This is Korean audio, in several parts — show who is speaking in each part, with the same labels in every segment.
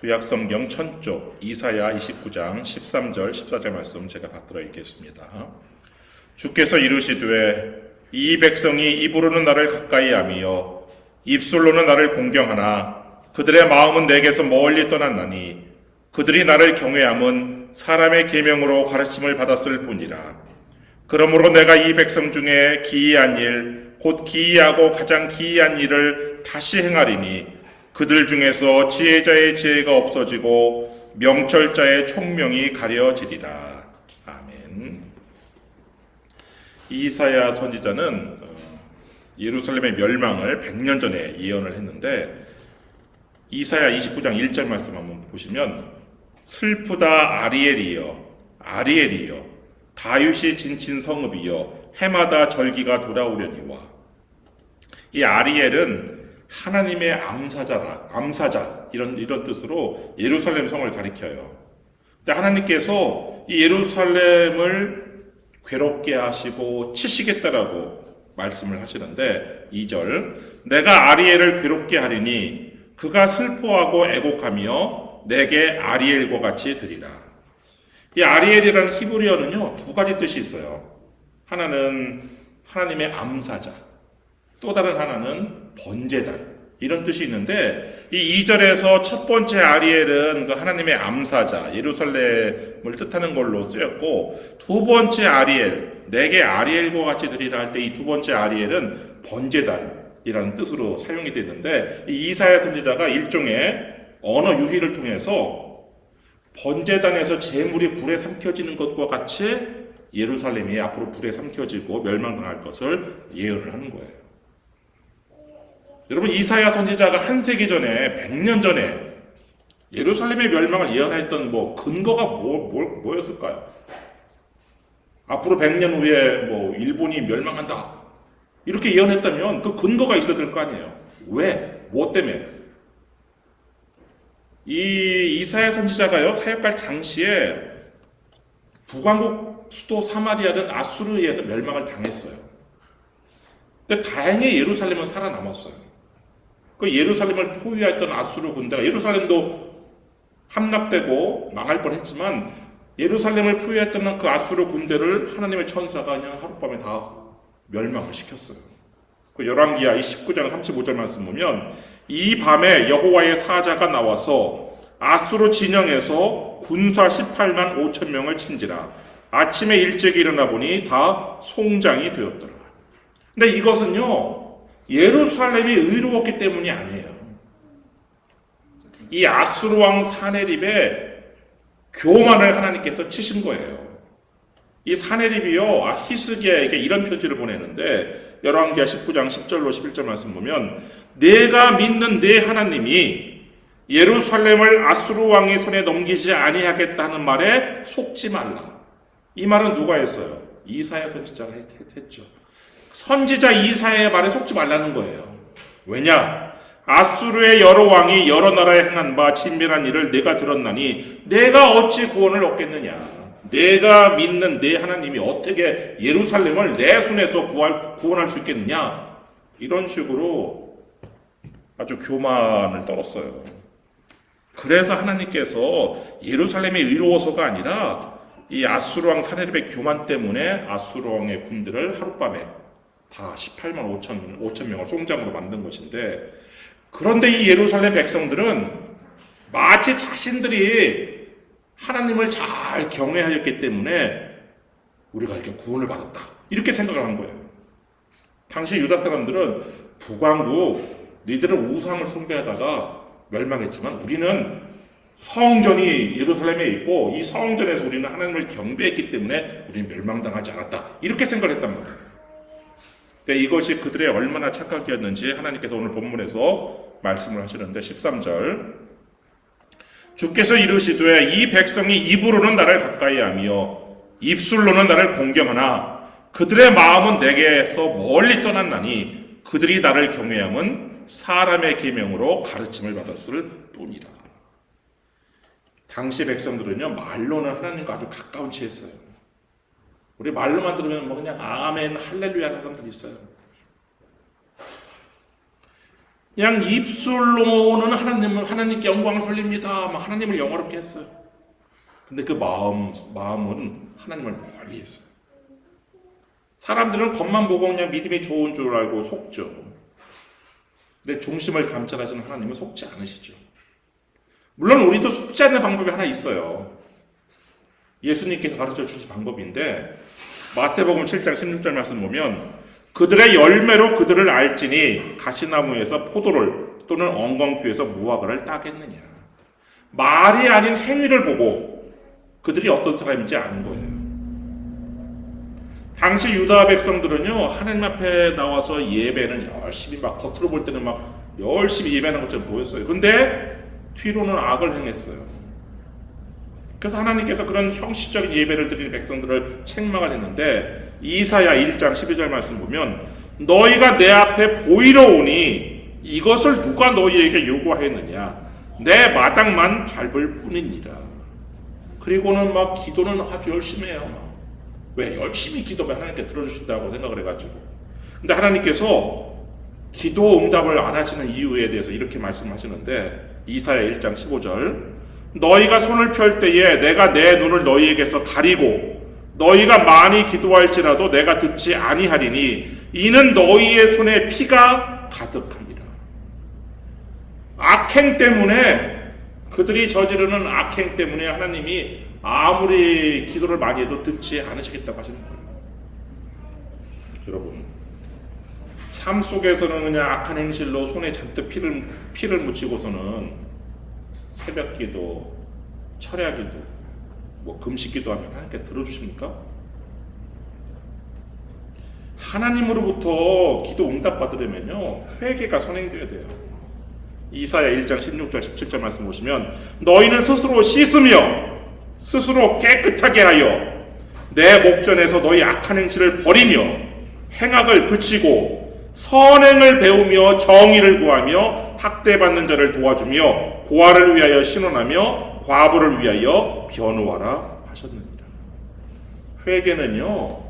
Speaker 1: 구약성경 1000쪽 이사야 29장 13절 14절 말씀 제가 받들어 읽겠습니다. 주께서 이르시되 이 백성이 입으로는 나를 가까이 하며 입술로는 나를 공경하나 그들의 마음은 내게서 멀리 떠났나니 그들이 나를 경외함은 사람의 계명으로 가르침을 받았을 뿐이라. 그러므로 내가 이 백성 중에 기이한 일, 곧 기이하고 가장 기이한 일을 다시 행하리니 그들 중에서 지혜자의 지혜가 없어지고 명철자의 총명이 가려지리라. 아멘. 이사야 선지자는 예루살렘의 멸망을 100년 전에 예언을 했는데 이사야 29장 1절 말씀 한번 보시면 슬프다 아리엘이여 다윗이 진친 성읍이여 해마다 절기가 돌아오려니와. 이 아리엘은 하나님의 암사자 이런 뜻으로 예루살렘 성을 가리켜요. 근데 하나님께서 이 예루살렘을 괴롭게 하시고 치시겠다라고 말씀을 하시는데 2절 내가 아리엘을 괴롭게 하리니 그가 슬퍼하고 애곡하며 내게 아리엘과 같이 되리라. 이 아리엘이라는 히브리어는요 2가지 뜻이 있어요. 하나는 하나님의 암사자, 또 다른 하나는 번제단, 이런 뜻이 있는데 이 2절에서 첫 번째 아리엘은 그 하나님의 암사자 예루살렘을 뜻하는 걸로 쓰였고, 두 번째 아리엘 내게 아리엘과 같이 드리라 할 때 이 두 번째 아리엘은 번제단이라는 뜻으로 사용이 되는데, 이 이사야 선지자가 일종의 언어 유희를 통해서 번제단에서 제물이 불에 삼켜지는 것과 같이 예루살렘이 앞으로 불에 삼켜지고 멸망당할 것을 예언을 하는 거예요. 여러분, 이사야 선지자가 한 세기 전에 100년 전에 예루살렘의 멸망을 예언했던 근거가 뭐였을까요? 앞으로 100년 후에 일본이 멸망한다 이렇게 예언했다면 그 근거가 있어야 될 거 아니에요. 왜? 뭐 때문에? 이 이사야 선지자가요 사역할 당시에 북왕국 수도 사마리아는 아수르에 의해서 멸망을 당했어요. 근데 다행히 예루살렘은 살아남았어요. 그 예루살렘을 포위했던 아수르 군대가, 예루살렘도 함락되고 망할 뻔했지만 예루살렘을 포위했던 그 아수르 군대를 하나님의 천사가 그냥 하룻밤에 다 멸망을 시켰어요. 그 열왕기하 19장 35절 말씀 보면 이 밤에 여호와의 사자가 나와서 아수르 진영에서 군사 18만 5천 명을 친지라. 아침에 일찍 일어나 보니 다 송장이 되었더라. 근데 이것은요 예루살렘이 의로웠기 때문이 아니에요. 이 아수르 왕 사네립의 교만을 하나님께서 치신 거예요. 이 사네립이요 히스기야에게 이런 편지를 보내는데 열왕기하 19장 10절로 11절 말씀 보면 내가 믿는 내 하나님이 예루살렘을 아수르 왕의 손에 넘기지 아니하겠다는 말에 속지 말라. 이 말은 누가 했어요? 이사야 선지자가 했죠. 선지자 이사야의 말에 속지 말라는 거예요. 왜냐? 아수르의 여러 왕이 여러 나라에 행한 바 진멸한 일을 내가 들었나니 내가 어찌 구원을 얻겠느냐? 내가 믿는 내 하나님이 어떻게 예루살렘을 내 손에서 구원할 수 있겠느냐? 이런 식으로 아주 교만을 떨었어요. 그래서 하나님께서 예루살렘이 의로워서가 아니라 이 아수르 왕 사네립의 교만 때문에 아수르 왕의 군대를 하룻밤에 다 18만 5천 명을 송장으로 만든 것인데, 그런데 이 예루살렘 백성들은 마치 자신들이 하나님을 잘 경외하였기 때문에 우리가 이렇게 구원을 받았다 이렇게 생각을 한 거예요. 당시 유다 사람들은 북왕국 너희들은 우상을 숭배하다가 멸망했지만 우리는 성전이 예루살렘에 있고 이 성전에서 우리는 하나님을 경배했기 때문에 우리는 멸망당하지 않았다 이렇게 생각을 했단 말이에요. 근데 이것이 그들의 얼마나 착각이었는지 하나님께서 오늘 본문에서 말씀을 하시는데 13절 주께서 이르시되 이 백성이 입으로는 나를 가까이 하며 입술로는 나를 공경하나 그들의 마음은 내게서 멀리 떠났나니 그들이 나를 경외함은 사람의 계명으로 가르침을 받았을 뿐이라. 당시 백성들은요 말로는 하나님과 아주 가까운 채였어요. 우리 말로만 들으면 그냥 아멘 할렐루야 하는 사람들이 있어요. 그냥 입술로는 하나님께 영광을 돌립니다. 막 하나님을 영화롭게 했어요. 근데 그 마음은 하나님을 멀리 했어요. 사람들은 겉만 보고 그냥 믿음이 좋은 줄 알고 속죠. 근데 중심을 감찰하시는 하나님은 속지 않으시죠. 물론 우리도 속지 않는 방법이 하나 있어요. 예수님께서 가르쳐 주신 방법인데 마태복음 7장 16절 말씀 보면 그들의 열매로 그들을 알지니 가시나무에서 포도를 또는 엉겅퀴에서 무화과를 따겠느냐. 말이 아닌 행위를 보고 그들이 어떤 사람인지 아는 거예요. 당시 유다 백성들은요, 하나님 앞에 나와서 예배는 열심히 막 겉으로 볼 때는 막 열심히 예배하는 것처럼 보였어요. 근데 뒤로는 악을 행했어요. 그래서 하나님께서 그런 형식적인 예배를 드리는 백성들을 책망을 했는데 이사야 1장 12절 말씀 보면 너희가 내 앞에 보이러 오니 이것을 누가 너희에게 요구하였느냐 내 마당만 밟을 뿐이니라. 그리고는 막 기도는 아주 열심히 해요. 왜? 열심히 기도하면 하나님께 들어주신다고 생각을 해가지고. 근데 하나님께서 기도 응답을 안 하시는 이유에 대해서 이렇게 말씀하시는데 이사야 1장 15절 너희가 손을 펼 때에 내가 내 눈을 너희에게서 가리고 너희가 많이 기도할지라도 내가 듣지 아니하리니 이는 너희의 손에 피가 가득합니다. 악행 때문에 그들이 저지르는 악행 때문에 하나님이 아무리 기도를 많이 해도 듣지 않으시겠다고 하시는 거예요. 여러분 삶 속에서는 그냥 악한 행실로 손에 잔뜩 피를 묻히고서는 새벽 기도, 철야 기도, 금식 기도하면 하나님께 들어주십니까? 하나님으로부터 기도 응답 받으려면요 회개가 선행되어야 돼요. 이사야 1장 16절 17절 말씀 보시면 너희는 스스로 씻으며 스스로 깨끗하게 하여 내 목전에서 너희 악한 행실을 버리며 행악을 그치고 선행을 배우며 정의를 구하며 학대받는 자를 도와주며 고아를 위하여 신원하며 과부를 위하여 변호하라 하셨느니라. 회개는요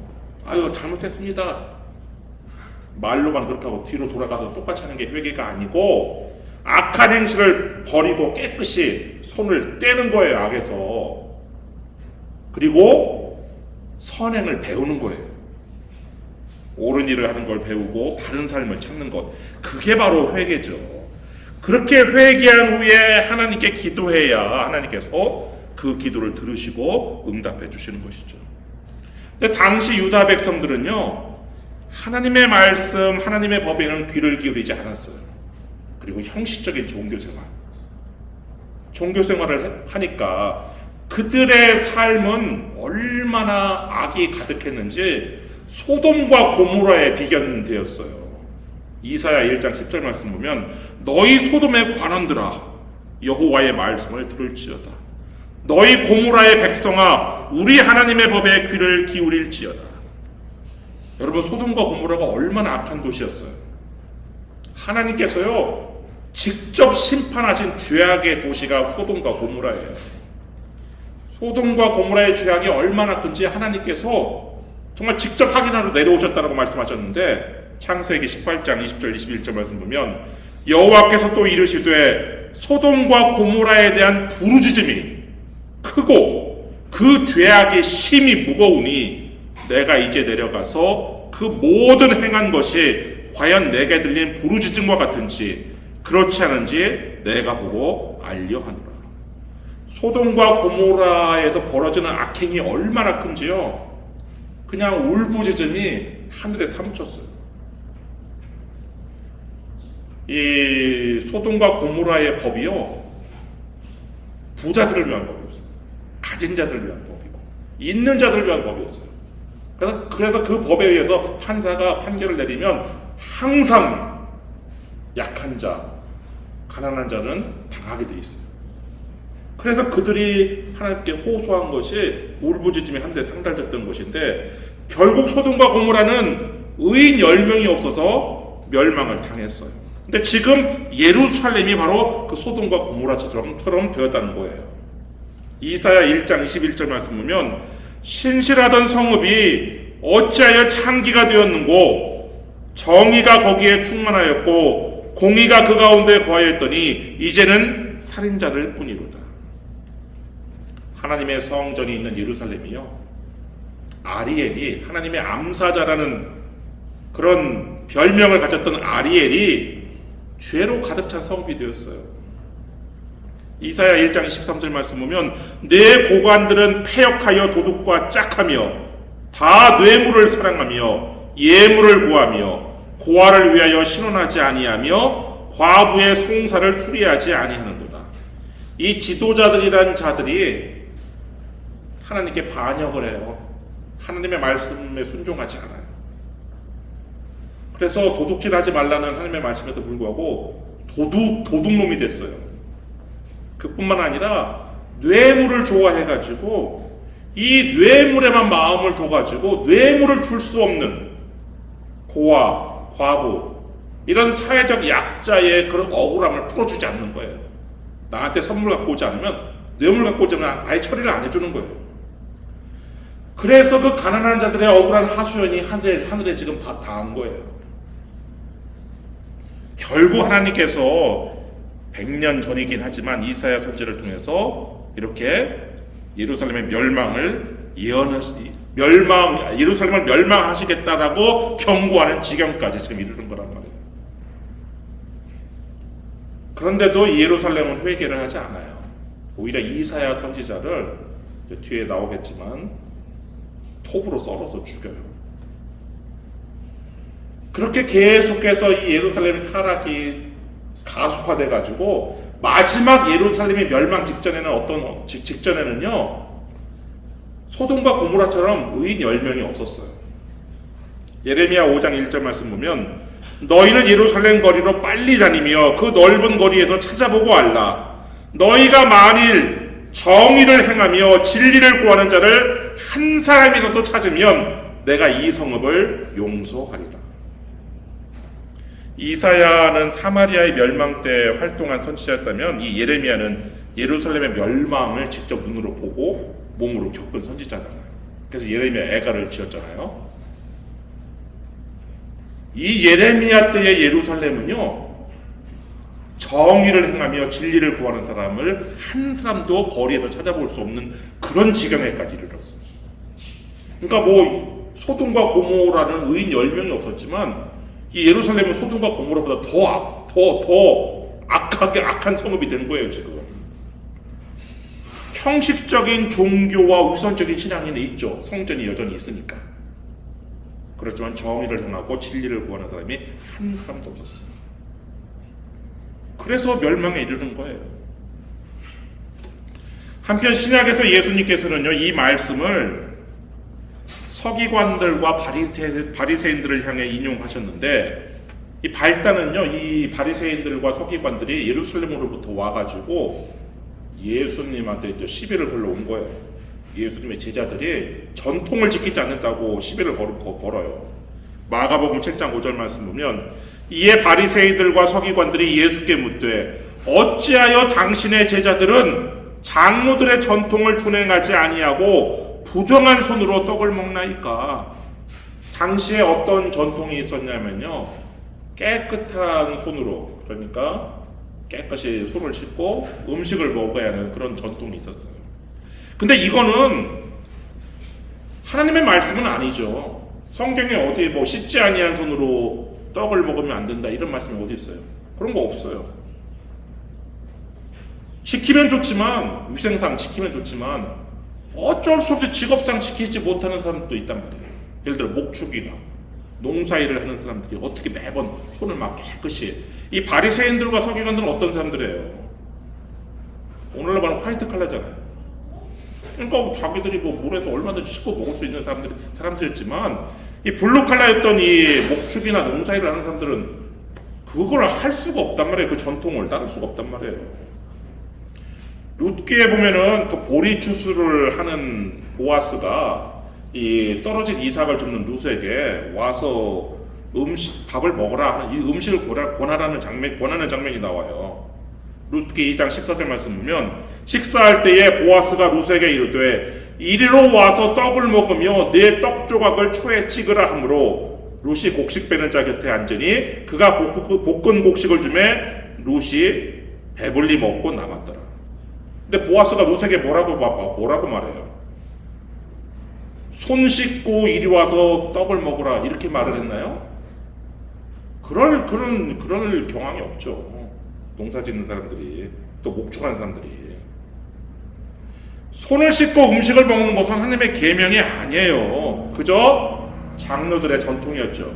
Speaker 1: 아유 잘못했습니다 말로만 그렇게 하고 뒤로 돌아가서 똑같이 하는 게 회개가 아니고 악한 행실을 버리고 깨끗이 손을 떼는 거예요. 악에서. 그리고 선행을 배우는 거예요. 옳은 일을 하는 걸 배우고 바른 삶을 찾는 것, 그게 바로 회개죠. 그렇게 회개한 후에 하나님께 기도해야 하나님께서 그 기도를 들으시고 응답해 주시는 것이죠. 근데 당시 유다 백성들은요 하나님의 말씀, 하나님의 법에는 귀를 기울이지 않았어요. 그리고 형식적인 종교생활을 하니까 그들의 삶은 얼마나 악이 가득했는지 소돔과 고모라에 비견되었어요. 이사야 1장 10절 말씀 보면 너희 소돔의 관원들아 여호와의 말씀을 들을지어다. 너희 고모라의 백성아 우리 하나님의 법에 귀를 기울일지어다. 여러분 소돔과 고모라가 얼마나 악한 도시였어요. 하나님께서요 직접 심판하신 죄악의 도시가 소돔과 고모라예요. 소돔과 고모라의 죄악이 얼마나 큰지 하나님께서 정말 직접 확인하러 내려오셨다고 말씀하셨는데 창세기 18장 20절 21절 말씀 보면 여호와께서 또 이르시되 소돔과 고모라에 대한 부르짖음이 크고 그 죄악이 심히 무거우니 내가 이제 내려가서 그 모든 행한 것이 과연 내게 들린 부르짖음과 같은지 그렇지 않은지 내가 보고 알려하노라. 소돔과 고모라에서 벌어지는 악행이 얼마나 큰지요 그냥 울부짖음이 하늘에 사무쳤어요. 이 소돔과 고모라의 법이요 부자들을 위한 법이었어요. 가진 자들을 위한 법이고 있는 자들을 위한 법이었어요. 그래서 그 법에 의해서 판사가 판결을 내리면 항상 약한 자, 가난한 자는 당하게 돼 있어요. 그래서 그들이 하나님께 호소한 것이 울부짖음이 하늘에 상달됐던 것인데 결국 소돔과 고모라는 의인 10명이 없어서 멸망을 당했어요. 근데 지금 예루살렘이 바로 그 소돔과 고모라처럼 되었다는 거예요. 이사야 1장 21절 말씀 보면 신실하던 성읍이 어찌하여 창기가 되었는고 정의가 거기에 충만하였고 공의가 그 가운데 거하였더니 이제는 살인자들 뿐이로다. 하나님의 성전이 있는 예루살렘이요, 아리엘이, 하나님의 암사자라는 그런 별명을 가졌던 아리엘이 죄로 가득 찬 성읍이 되었어요. 이사야 1장 13절 말씀 보면 내 고관들은 패역하여 도둑과 짝하며 다 뇌물을 사랑하며 예물을 구하며 고아를 위하여 신원하지 아니하며 과부의 송사를 수리하지 아니하는도다. 이 지도자들이란 자들이 하나님께 반역을 해요. 하나님의 말씀에 순종하지 않아요. 그래서 도둑질하지 말라는 하나님의 말씀에도 불구하고 도둑놈이 됐어요. 그뿐만 아니라 뇌물을 좋아해가지고 이 뇌물에만 마음을 둬가지고 뇌물을 줄 수 없는 고아, 과부, 이런 사회적 약자의 그런 억울함을 풀어주지 않는 거예요. 나한테 선물 갖고 오지 않으면, 뇌물 갖고 오지 않으면 아예 처리를 안 해주는 거예요. 그래서 그 가난한 자들의 억울한 하소연이 하늘에 지금 다 닿은 거예요. 결국 하나님께서 100년 전이긴 하지만 이사야 선지를 통해서 이렇게 예루살렘의 예루살렘을 멸망하시겠다라고 경고하는 지경까지 지금 이르는 거란 말이에요. 그런데도 이 예루살렘은 회개를 하지 않아요. 오히려 이사야 선지자를 뒤에 나오겠지만 톱으로 썰어서 죽여요. 그렇게 계속해서 이 예루살렘의 타락이 가속화돼 가지고 마지막 예루살렘의 멸망 직전에는요, 소돔과 고모라처럼 의인 10명이 없었어요. 예레미야 5장 1절 말씀 보면 너희는 예루살렘 거리로 빨리 다니며 그 넓은 거리에서 찾아보고 알라. 너희가 만일 정의를 행하며 진리를 구하는 자를 한 사람이라도 찾으면 내가 이 성읍을 용서하리라. 이사야는 사마리아의 멸망 때 활동한 선지자였다면 이 예레미야는 예루살렘의 멸망을 직접 눈으로 보고 몸으로 겪은 선지자잖아요. 그래서 예레미야 애가를 지었잖아요. 이 예레미야 때의 예루살렘은요, 정의를 행하며 진리를 구하는 사람을 한 사람도 거리에서 찾아볼 수 없는 그런 지경에까지 이르렀어요. 그러니까 뭐 소돔과 고모라는 의인 10명이 없었지만 이 예루살렘은 소돔과 고모라보다 더 악한 성읍이 된 거예요. 지금 형식적인 종교와 우선적인 신앙에는 있죠. 성전이 여전히 있으니까. 그렇지만 정의를 행하고 진리를 구하는 사람이 한 사람도 없었어요. 그래서 멸망에 이르는 거예요. 한편 신약에서 예수님께서는요, 이 말씀을 서기관들과 바리새인들을 향해 인용하셨는데, 이 발단은요, 이 바리새인들과 서기관들이 예루살렘으로부터 와가지고 예수님한테 시비를 걸러 온 거예요. 예수님의 제자들이 전통을 지키지 않는다고 시비를 걸어요. 마가복음 7장 5절 말씀 보면 이에 바리새인들과 서기관들이 예수께 묻되 어찌하여 당신의 제자들은 장로들의 전통을 준행하지 아니하고 부정한 손으로 떡을 먹나이까? 당시에 어떤 전통이 있었냐면요, 깨끗한 손으로, 그러니까 깨끗이 손을 씻고 음식을 먹어야 하는 그런 전통이 있었어요. 근데 이거는 하나님의 말씀은 아니죠. 성경에 어디 뭐 씻지 아니한 손으로 떡을 먹으면 안 된다 이런 말씀이 어디 있어요? 그런 거 없어요. 지키면 좋지만, 위생상 지키면 좋지만 어쩔 수 없이 직업상 지키지 못하는 사람도 있단 말이에요. 예를 들어 목축이나 농사일을 하는 사람들이 어떻게 매번 손을 막 깨끗이, 이 바리새인들과 서기관들은 어떤 사람들이에요? 오늘날 말하면 화이트 칼라잖아요. 그러니까 자기들이 뭐 물에서 얼마든지 씻고 먹을 수 있는 사람들이었지만 이 블루 칼라였던 이 목축이나 농사일을 하는 사람들은 그걸 할 수가 없단 말이에요. 그 전통을 따를 수가 없단 말이에요. 룻기에 보면은 그 보리 추수를 하는 보아스가 이 떨어진 이삭을 줍는 룻에게 와서 밥을 먹어라, 이 음식을 권하는 장면이 나와요. 룻기 2장 14절 말씀 보면 식사할 때에 보아스가 룻에게 이르되 이리로 와서 떡을 먹으며 네 떡 조각을 초에 찍으라 하므로 룻이 곡식 빼는 자 곁에 앉으니 그가 볶은 곡식을 주매 룻이 배불리 먹고 남았더라. 근데 보아스가 룻에게 뭐라고 말해요? 손 씻고 이리 와서 떡을 먹으라 이렇게 말을 했나요? 그럴 경향이 없죠. 농사 짓는 사람들이, 또 목축하는 사람들이. 손을 씻고 음식을 먹는 것은 하나님의 계명이 아니에요. 그저 장로들의 전통이었죠.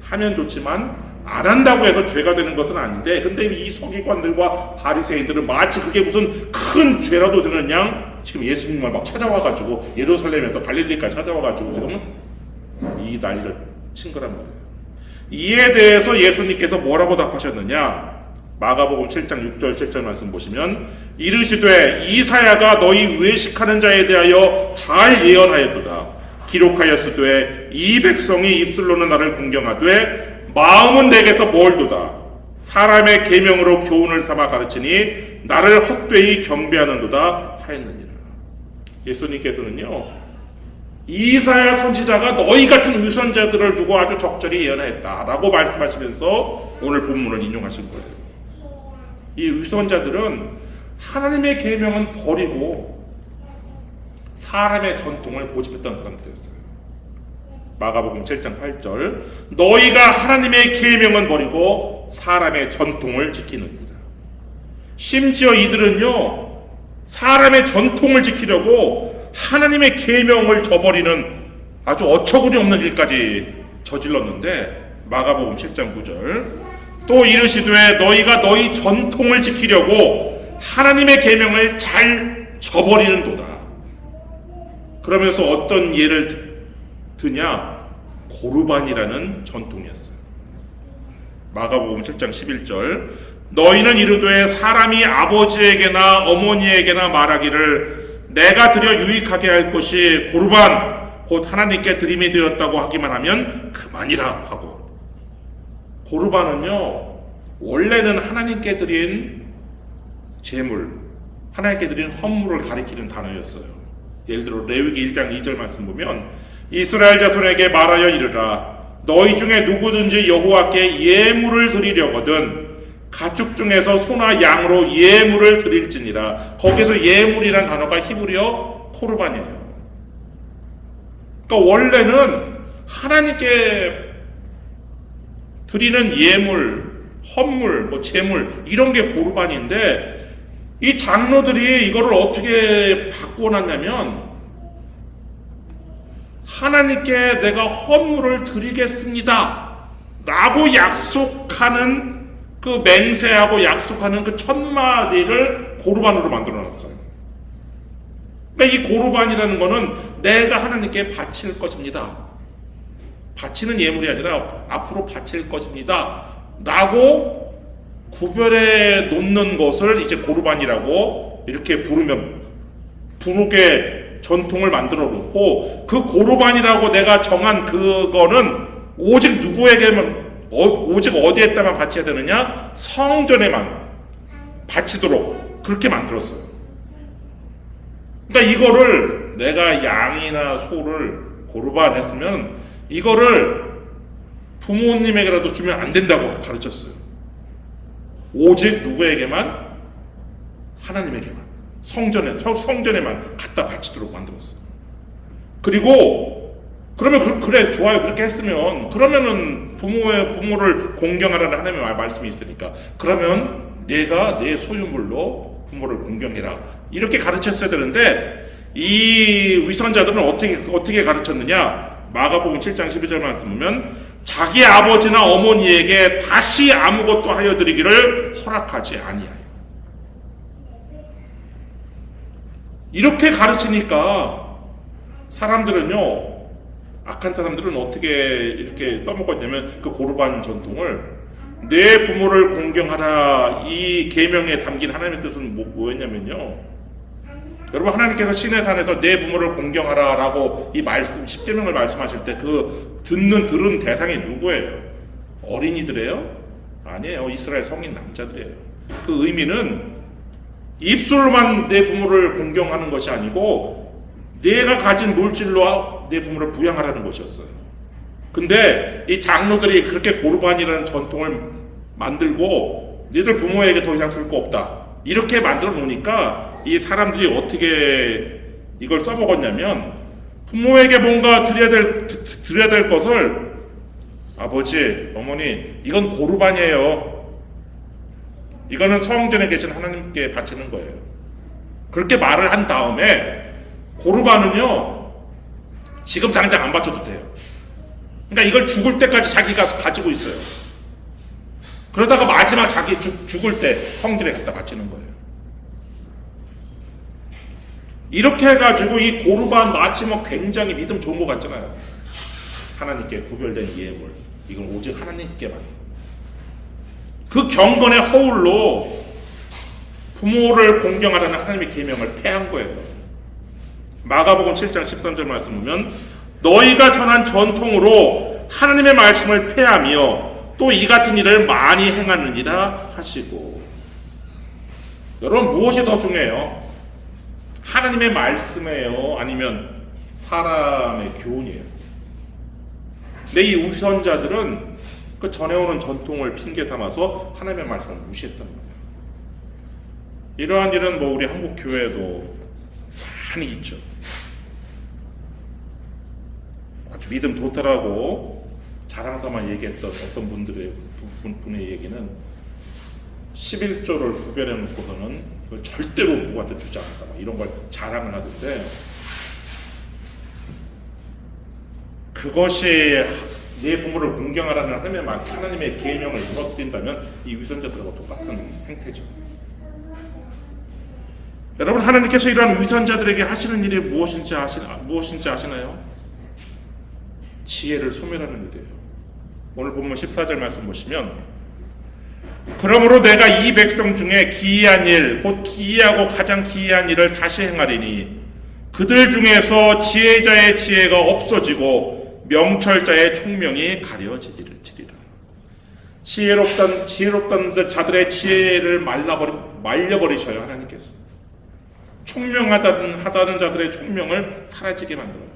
Speaker 1: 하면 좋지만 안 한다고 해서 죄가 되는 것은 아닌데, 근데 이 서기관들과 바리새인들은 마치 그게 무슨 큰 죄라도 되는 양 지금 예수님을 막 찾아와가지고 예루살렘에서 갈릴리까지 찾아와가지고 지금 이 난리를 친 거란 말이에요. 이에 대해서 예수님께서 뭐라고 답하셨느냐? 마가복음 7장 6절 7절 말씀 보시면 이르시되 이사야가 너희 외식하는 자에 대하여 잘 예언하였도다. 기록하였으되 이 백성이 입술로는 나를 공경하되 마음은 내게서 멀도다. 사람의 계명으로 교훈을 삼아 가르치니 나를 헛되이 경배하는도다 하였느니라. 예수님께서는요, 이사야 선지자가 너희 같은 위선자들을 두고 아주 적절히 예언했다라고 말씀하시면서 오늘 본문을 인용하신 거예요. 이 위선자들은 하나님의 계명은 버리고 사람의 전통을 고집했던 사람들이었어요. 마가복음 7장 8절 너희가 하나님의 계명은 버리고 사람의 전통을 지키느니라. 심지어 이들은요, 사람의 전통을 지키려고 하나님의 계명을 저버리는 아주 어처구니 없는 일까지 저질렀는데, 마가복음 7장 9절 또 이르시되 너희가 너희 전통을 지키려고 하나님의 계명을 잘 저버리는도다. 그러면서 어떤 예를 드냐? 고르반이라는 전통이었어요. 마가복음 7장 11절 너희는 이르되 사람이 아버지에게나 어머니에게나 말하기를 내가 드려 유익하게 할 것이 고르반 곧 하나님께 드림이 되었다고 하기만 하면 그만이라 하고. 고르반은요, 원래는 하나님께 드린 제물, 하나님께 드린 헌물을 가리키는 단어였어요. 예를 들어 레위기 1장 2절 말씀 보면 이스라엘 자손에게 말하여 이르라 너희 중에 누구든지 여호와께 예물을 드리려거든 가축 중에서 소나 양으로 예물을 드릴지니라. 거기서 예물이란 단어가 히브리어 코르반이에요. 그러니까 원래는 하나님께 드리는 예물, 헌물, 제물 이런 게 고르반인데, 이 장로들이 이거를 어떻게 바꿔놨냐면 하나님께 내가 헌물을 드리겠습니다 라고 약속하는 그 맹세하고 약속하는 그 첫마디를 고르반으로 만들어놨어요. 그러니까 이 고르반이라는 거는 내가 하나님께 바칠 것입니다. 바치는 예물이 아니라 앞으로 바칠 것입니다 라고 구별해 놓는 것을 이제 고르반이라고 이렇게 부르게 전통을 만들어 놓고, 그 고르반이라고 내가 정한 그거는 오직 누구에게만, 오직 어디에다만 바쳐야 되느냐? 성전에만 바치도록 그렇게 만들었어요. 그러니까 이거를 내가 양이나 소를 고르반 했으면 이거를 부모님에게라도 주면 안 된다고 가르쳤어요. 오직 누구에게만? 하나님에게만, 성전에만 갖다 바치도록 만들었어요. 그리고 그러면 그래 좋아요, 그렇게 했으면 그러면은 부모를 공경하라는 하나님의 말씀이 있으니까 그러면 내가 내 소유물로 부모를 공경해라 이렇게 가르쳤어야 되는데, 이 위선자들은 어떻게 가르쳤느냐? 마가복음 7장 12절 말씀 보면 자기 아버지나 어머니에게 다시 아무것도 하여 드리기를 허락하지 아니하여. 이렇게 가르치니까 사람들은요, 악한 사람들은 어떻게 이렇게 써먹었냐면 그 고르반 전통을 내 부모를 공경하라, 이 계명에 담긴 하나님의 뜻은 뭐였냐면요, 여러분 하나님께서 시내 산에서 내 부모를 공경하라 라고 이 말씀 10계명을 말씀하실 때 그 들은 대상이 누구예요? 어린이들이에요? 아니에요. 이스라엘 성인 남자들이에요. 그 의미는 입술로만 내 부모를 공경하는 것이 아니고 내가 가진 물질로 내 부모를 부양하라는 것이었어요. 근데 이 장로들이 그렇게 고르반이라는 전통을 만들고 니들 부모에게 더 이상 줄 거 없다 이렇게 만들어 놓으니까 이 사람들이 어떻게 이걸 써먹었냐면 부모에게 뭔가 드려야 될 것을 아버지, 어머니 이건 고르반이에요. 이거는 성전에 계신 하나님께 바치는 거예요. 그렇게 말을 한 다음에 고르반은요 지금 당장 안 바쳐도 돼요. 그러니까 이걸 죽을 때까지 자기가 가지고 있어요. 그러다가 마지막 자기 죽을 때 성전에 갖다 바치는 거예요. 이렇게 해가지고 이 고르반 마치 뭐 굉장히 믿음 좋은 것 같잖아요. 하나님께 구별된 예물, 이건 오직 하나님께만. 그 경건의 허울로 부모를 공경하라는 하나님의 계명을 폐한 거예요. 마가복음 7장 13절 말씀 보면 너희가 전한 전통으로 하나님의 말씀을 폐하며 또 이 같은 일을 많이 행하느니라 하시고. 여러분 무엇이 더 중요해요? 하나님의 말씀이에요? 아니면 사람의 교훈이에요? 근데 이 우선자들은 그 전해오는 전통을 핑계 삼아서 하나님의 말씀을 무시했단 말이에요. 이러한 일은 뭐 우리 한국 교회도 많이 있죠. 아주 믿음 좋다라고 자랑삼아 얘기했던 어떤 분의 얘기는 11조를 구별해 놓고서는 절대로 누구한테 주지 않는다 이런 걸 자랑을 하던데, 그것이 내 부모를 공경하라는 하나님의 계명을 무너뜨린다면 이 위선자들과 똑같은 행태죠. 여러분 하나님께서 이러한 위선자들에게 하시는 일이 무엇인지 아시나요? 지혜를 소멸하는 일이에요. 오늘 본문 14절 말씀 보시면 그러므로 내가 이 백성 중에 기이한 일, 곧 기이하고 가장 기이한 일을 다시 행하리니 그들 중에서 지혜자의 지혜가 없어지고 명철자의 총명이 가려지리라. 지혜롭던 자들의 지혜를 말려버리셔요. 하나님께서 총명하다는 자들의 총명을 사라지게 만들어요.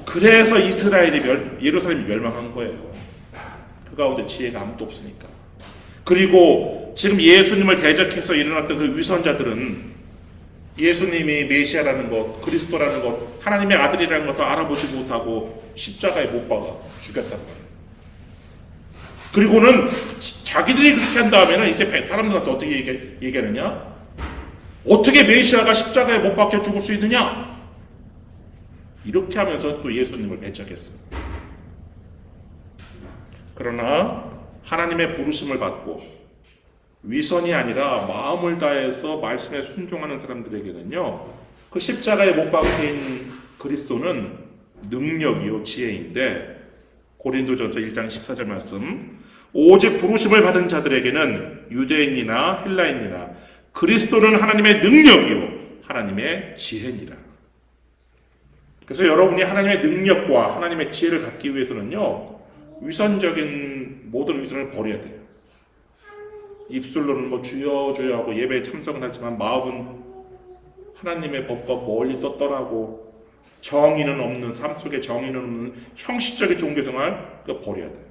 Speaker 1: 그래서 예루살렘이 멸망한 거예요. 그 가운데 지혜가 아무도 없으니까. 그리고 지금 예수님을 대적해서 일어났던 그 위선자들은 예수님이 메시아라는 것, 그리스도라는 것, 하나님의 아들이라는 것을 알아보지 못하고 십자가에 못 박아 죽였단 말이에요. 그리고는 자기들이 그렇게 한 다음에는 이제 사람들한테 어떻게 얘기하느냐? 어떻게 메시아가 십자가에 못 박혀 죽을 수 있느냐? 이렇게 하면서 또 예수님을 배척했어요. 그러나 하나님의 부르심을 받고 위선이 아니라 마음을 다해서 말씀에 순종하는 사람들에게는요, 그 십자가에 못 박힌 그리스도는 능력이요 지혜인데, 고린도전서 1장 14절 말씀, 오직 부르심을 받은 자들에게는 유대인이나 헬라인이나 그리스도는 하나님의 능력이요 하나님의 지혜니라. 그래서 여러분이 하나님의 능력과 하나님의 지혜를 갖기 위해서는요, 위선적인 모든 위선을 버려야 돼요. 입술로는 주여 주여 하고 예배에 참석은 하지만 마음은 하나님의 법과 멀리 떴더라고. 정의는 없는, 삶 속에 정의는 없는 형식적인 종교생활, 그거 버려야 돼요.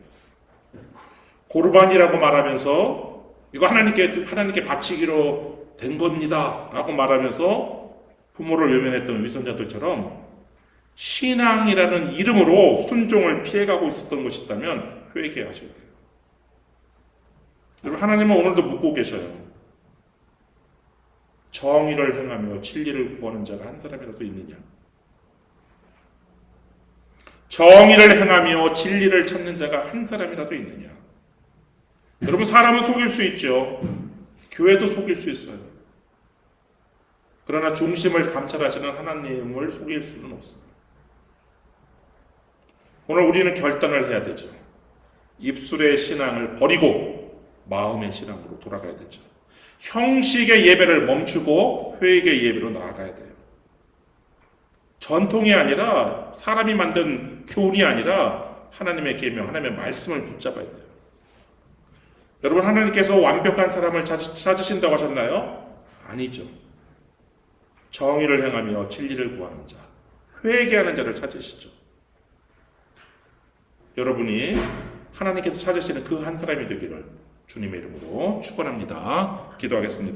Speaker 1: 고르반이라고 말하면서 이거 하나님께 바치기로 된 겁니다 라고 말하면서 부모를 외면했던 위선자들처럼 신앙이라는 이름으로 순종을 피해가고 있었던 것이 있다면 회개하셔야 돼요. 여러분 하나님은 오늘도 묻고 계셔요. 정의를 행하며 진리를 구하는 자가 한 사람이라도 있느냐? 정의를 행하며 진리를 찾는 자가 한 사람이라도 있느냐? 여러분 사람은 속일 수 있죠. 교회도 속일 수 있어요. 그러나 중심을 감찰하시는 하나님을 속일 수는 없어요. 오늘 우리는 결단을 해야 되죠. 입술의 신앙을 버리고 마음의 신앙으로 돌아가야 되죠. 형식의 예배를 멈추고 회개의 예배로 나아가야 돼요. 전통이 아니라 사람이 만든 교훈이 아니라 하나님의 계명, 하나님의 말씀을 붙잡아야 돼요. 여러분 하나님께서 완벽한 사람을 찾으신다고 하셨나요? 아니죠. 정의를 행하며 진리를 구하는 자, 회개하는 자를 찾으시죠. 여러분이 하나님께서 찾으시는 그 한 사람이 되기를 주님의 이름으로 축원합니다. 기도하겠습니다.